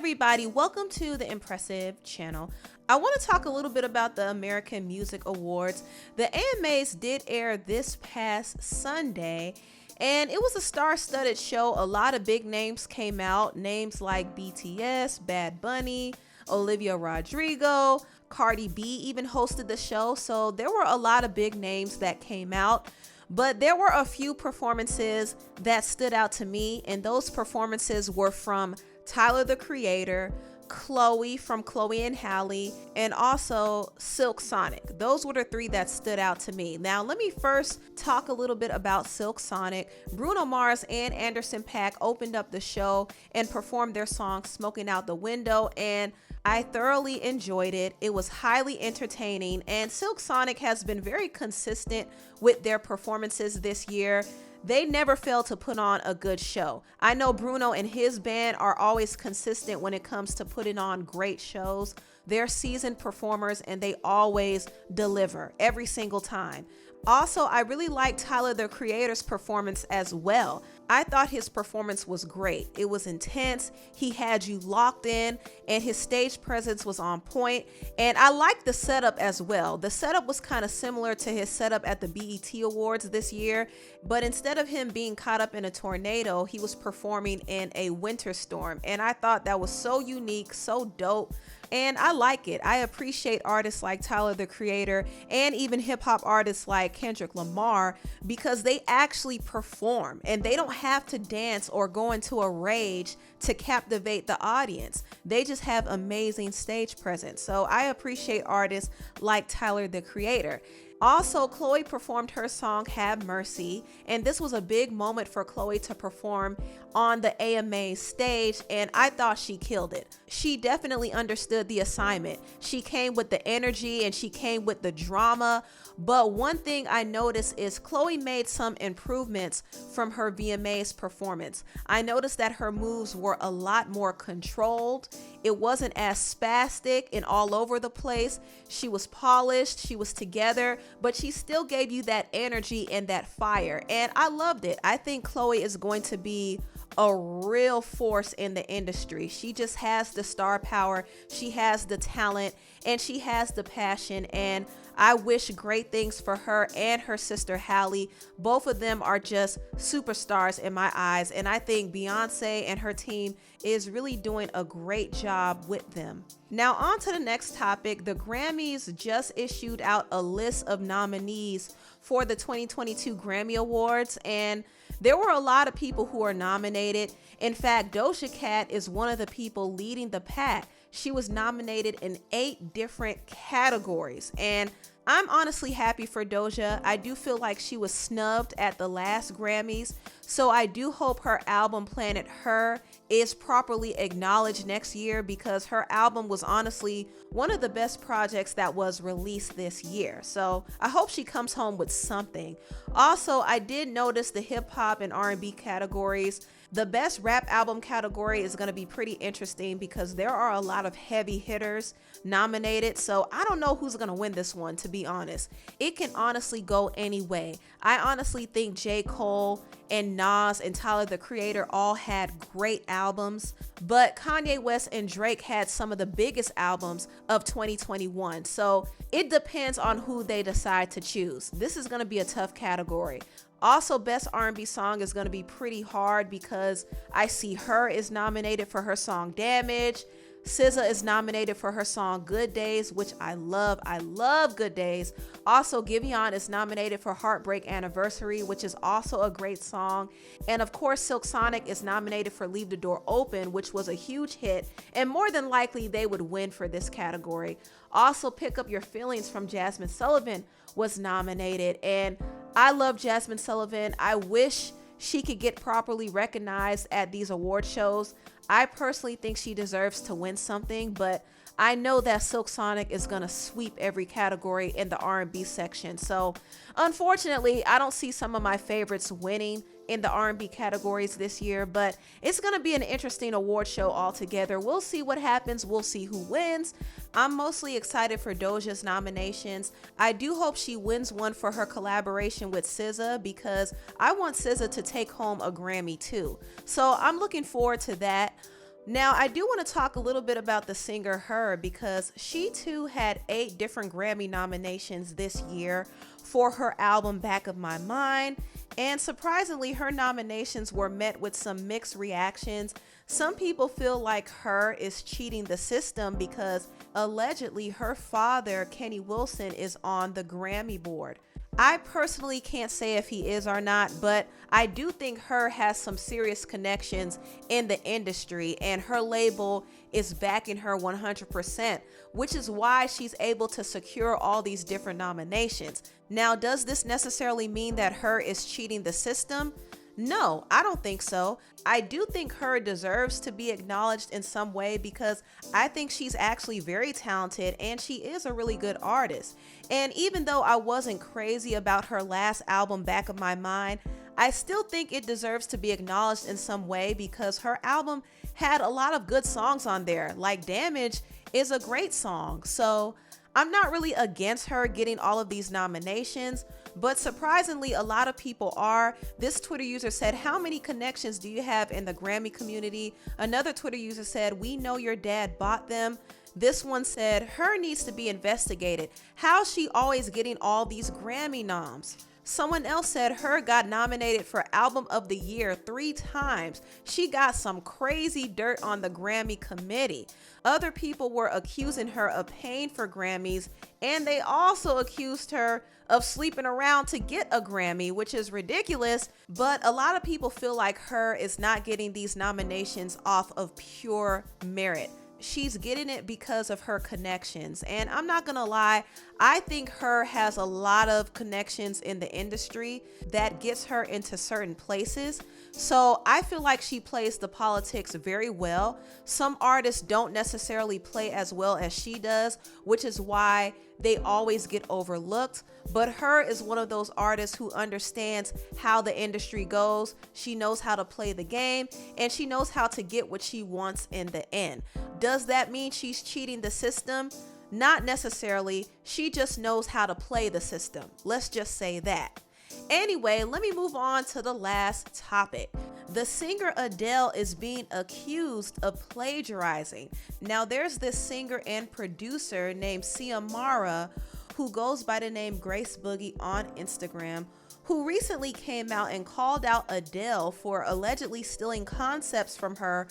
everybody, welcome to the Empressive channel. I want to talk a little bit about the American Music Awards. The AMAs did air this past Sunday, and it was a star-studded show. A lot of big names came out, names like BTS, Bad Bunny, Olivia Rodrigo, Cardi B even hosted the show, so there were a lot of big names that came out. But there were a few performances that stood out to me, and those performances were from Tyler, the Creator, Chloe from Chloe and Halle, and also Silk Sonic. Those were the three that stood out to me. Now, let me first talk a little bit about Silk Sonic. Bruno Mars and Anderson .Paak opened up the show and performed their song Smoking Out the Window, and I thoroughly enjoyed it. It was highly entertaining, and Silk Sonic has been very consistent with their performances this year. They never fail to put on a good show. I know Bruno and his band are always consistent when it comes to putting on great shows. They're seasoned performers and they always deliver every single time. Also, I really liked Tyler, the Creator's performance as well. I thought his performance was great. It was intense. He had you locked in, and his stage presence was on point. And I liked the setup as well. The setup was kind of similar to his setup at the BET Awards this year, but instead of him being caught up in a tornado, he was performing in a winter storm. And I thought that was so unique, so dope. And I like it. I appreciate artists like Tyler, the Creator, and even hip hop artists like Kendrick Lamar, because they actually perform and they don't have to dance or go into a rage to captivate the audience. They just have amazing stage presence. So I appreciate artists like Tyler, the Creator. Also, Chloe performed her song Have Mercy, and this was a big moment for Chloe to perform on the AMA stage, and I thought she killed it. She definitely understood the assignment. She came with the energy and she came with the drama, but one thing I noticed is Chloe made some improvements from her VMA's performance. I noticed that her moves were a lot more controlled. It wasn't as spastic and all over the place. She was polished, she was together, but she still gave you that energy and that fire, and I loved it. I think Chloe is going to be a real force in the industry. She just has the star power, she has the talent, and she has the passion, and I wish great things for her and her sister Halle. Both of them are just superstars in my eyes, and I think Beyonce and her team is really doing a great job with them. Now on to the next topic. The Grammys just issued out a list of nominees for the 2022 Grammy Awards, and there were a lot of people who are nominated. In fact, Doja Cat is one of the people leading the pack. She was nominated in 8 different categories, and I'm honestly happy for Doja. I do feel like she was snubbed at the last Grammys, so I do hope her album Planet Her is properly acknowledged next year, because her album was honestly one of the best projects that was released this year. So I hope she comes home with something. Also, I did notice the hip hop and R&B categories. The best rap album category is going to be pretty interesting because there are a lot of heavy hitters nominated. So I don't know who's going to win this one, to be honest. It can honestly go any way. I honestly think J. Cole and Nas and Tyler, the Creator, all had great albums, but Kanye West and Drake had some of the biggest albums of 2021. So it depends on who they decide to choose. This is going to be a tough category. Also, best R&B song is going to be pretty hard because I see H.E.R is nominated for her song Damage. SZA is nominated for her song Good Days, which I love. I love Good Days. Also, Giveon is nominated for Heartbreak Anniversary, which is also a great song. And of course, Silk Sonic is nominated for Leave the Door Open, which was a huge hit, and more than likely they would win for this category. Also, Pick Up Your Feelings from Jasmine Sullivan was nominated, and I love Jasmine Sullivan. I wish she could get properly recognized at these award shows. I personally think she deserves to win something, but I know that Silk Sonic is going to sweep every category in the R&B section. So unfortunately, I don't see some of my favorites winning in the R&B categories this year, but it's going to be an interesting award show altogether. We'll see what happens. We'll see who wins. I'm mostly excited for Doja's nominations. I do hope she wins one for her collaboration with SZA, because I want SZA to take home a Grammy too. So I'm looking forward to that. Now, I do want to talk a little bit about the singer H.E.R because she too had 8 different Grammy nominations this year for her album Back of My Mind. And surprisingly, her nominations were met with some mixed reactions. Some people feel like H.E.R is cheating the system because allegedly her father, Kenny Wilson, is on the Grammy board. I personally can't say if he is or not, but I do think H.E.R has some serious connections in the industry and her label is backing her 100%, which is why she's able to secure all these different nominations. Now, does this necessarily mean that H.E.R is cheating the system? No, I don't think so. I do think H.E.R deserves to be acknowledged in some way because I think she's actually very talented and she is a really good artist. And even though I wasn't crazy about her last album, Back of My Mind, I still think it deserves to be acknowledged in some way because her album had a lot of good songs on there. Like Damage is a great song. So I'm not really against her getting all of these nominations, but surprisingly, a lot of people are. This Twitter user said, "How many connections do you have in the Grammy community?" Another Twitter user said, "We know your dad bought them." This one said, "H.E.R needs to be investigated. How's she always getting all these Grammy noms?" Someone else said H.E.R got nominated for Album of the Year 3 times. She got some crazy dirt on the Grammy committee. Other people were accusing her of paying for Grammys, and they also accused her of sleeping around to get a Grammy, which is ridiculous. But a lot of people feel like H.E.R is not getting these nominations off of pure merit. She's getting it because of her connections. And I'm not gonna lie, I think H.E.R has a lot of connections in the industry that gets her into certain places. So I feel like she plays the politics very well. Some artists don't necessarily play as well as she does, which is why they always get overlooked. But H.E.R is one of those artists who understands how the industry goes. She knows how to play the game and she knows how to get what she wants in the end. Does that mean she's cheating the system? Not necessarily. She just knows how to play the system. Let's just say that. Anyway, let me move on to the last topic. The singer Adele is being accused of plagiarizing. Now, there's this singer and producer named Xiomara who goes by the name Grace Boogie on Instagram, who recently came out and called out Adele for allegedly stealing concepts from her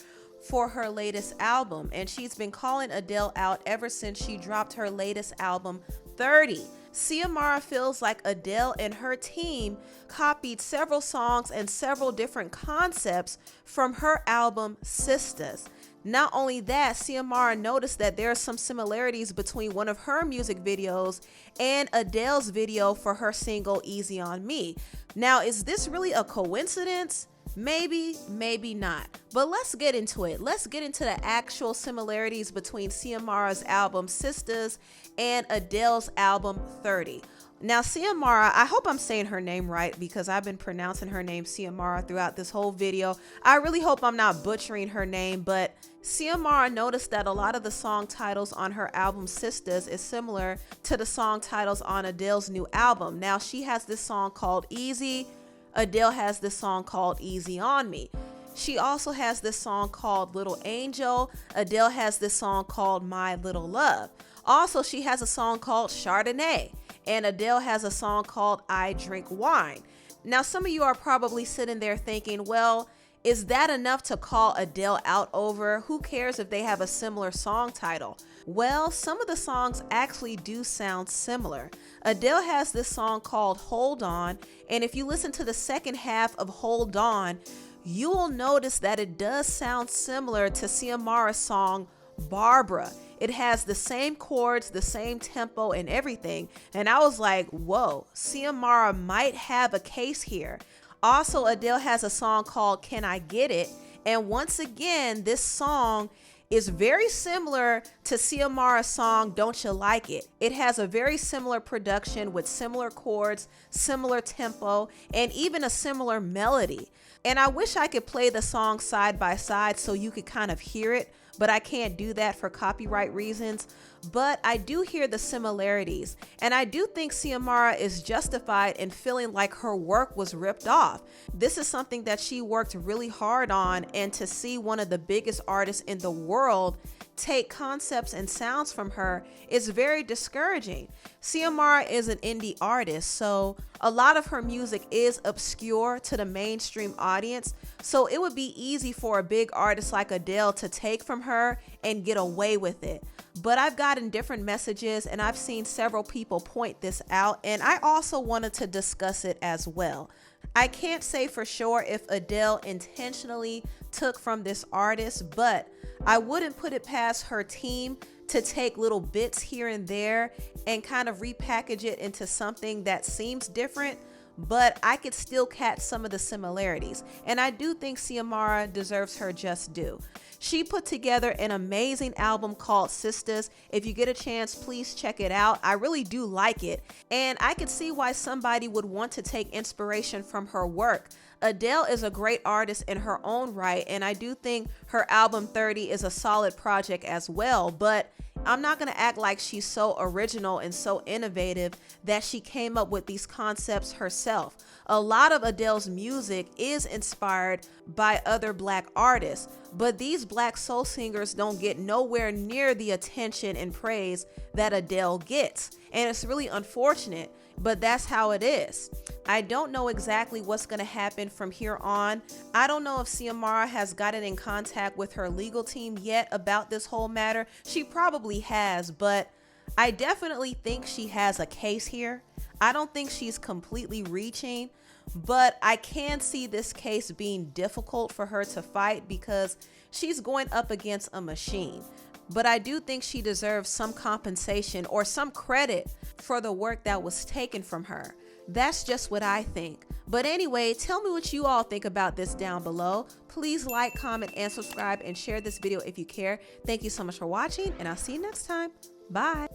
for her latest album. And she's been calling Adele out ever since she dropped her latest album, 30. Xiomara feels like Adele and her team copied several songs and several different concepts from her album, Sisters. Not only that, Xiomara noticed that there are some similarities between one of her music videos and Adele's video for her single Easy on Me. Now, is this really a coincidence? Maybe, maybe not. But let's get into it. Let's get into the actual similarities between Xiomara's album Sisters and Adele's album 30. Now, Xiomara, I hope I'm saying her name right because I've been pronouncing her name Xiomara throughout this whole video. I really hope I'm not butchering her name, but Xiomara noticed that a lot of the song titles on her album Sisters is similar to the song titles on Adele's new album. Now, she has this song called Easy. Adele has this song called Easy on Me. She also has this song called Little Angel. Adele has this song called My Little Love. Also, she has a song called Chardonnay, and Adele has a song called I Drink Wine. Now, some of you are probably sitting there thinking, well, is that enough to call Adele out over? Who cares if they have a similar song title? Well, some of the songs actually do sound similar. Adele has this song called Hold On, and if you listen to the second half of Hold On, you will notice that it does sound similar to Xiomara's song Barbara. It has the same chords, the same tempo and everything. And I was like, whoa, Xiomara might have a case here. Also, Adele has a song called Can I Get It? And once again, this song is very similar to Xiomara's song Don't You Like It. It has a very similar production with similar chords, similar tempo, and even a similar melody. And I wish I could play the song side by side so you could kind of hear it, but I can't do that for copyright reasons. But I do hear the similarities, and I do think Xiomara is justified in feeling like her work was ripped off. This is something that she worked really hard on, and to see one of the biggest artists in the world take concepts and sounds from her is very discouraging. Xiomara is an indie artist, so a lot of her music is obscure to the mainstream audience, so it would be easy for a big artist like Adele to take from her and get away with it. But I've gotten different messages, and I've seen several people point this out, and I also wanted to discuss it as well. I can't say for sure if Adele intentionally took from this artist, but I wouldn't put it past her team to take little bits here and there and kind of repackage it into something that seems different, but I could still catch some of the similarities. And I do think Xiomara deserves her just due. She put together an amazing album called Sisters. If you get a chance, please check it out. I really do like it, and I could see why somebody would want to take inspiration from her work. Adele is a great artist in her own right, and I do think her album 30 is a solid project as well, but I'm not going to act like she's so original and so innovative that she came up with these concepts herself. A lot of Adele's music is inspired by other Black artists, but these Black soul singers don't get nowhere near the attention and praise that Adele gets, and it's really unfortunate, but that's how it is. I don't know exactly what's going to happen from here on. I don't know if Xiomara has gotten in contact with her legal team yet about this whole matter. She probably has, but I definitely think she has a case here. I don't think she's completely reaching, but I can see this case being difficult for her to fight because she's going up against a machine. But I do think she deserves some compensation or some credit for the work that was taken from her. That's just what I think. But anyway, tell me what you all think about this down below. Please like, comment, and subscribe, and share this video if you care. Thank you so much for watching, and I'll see you next time. Bye.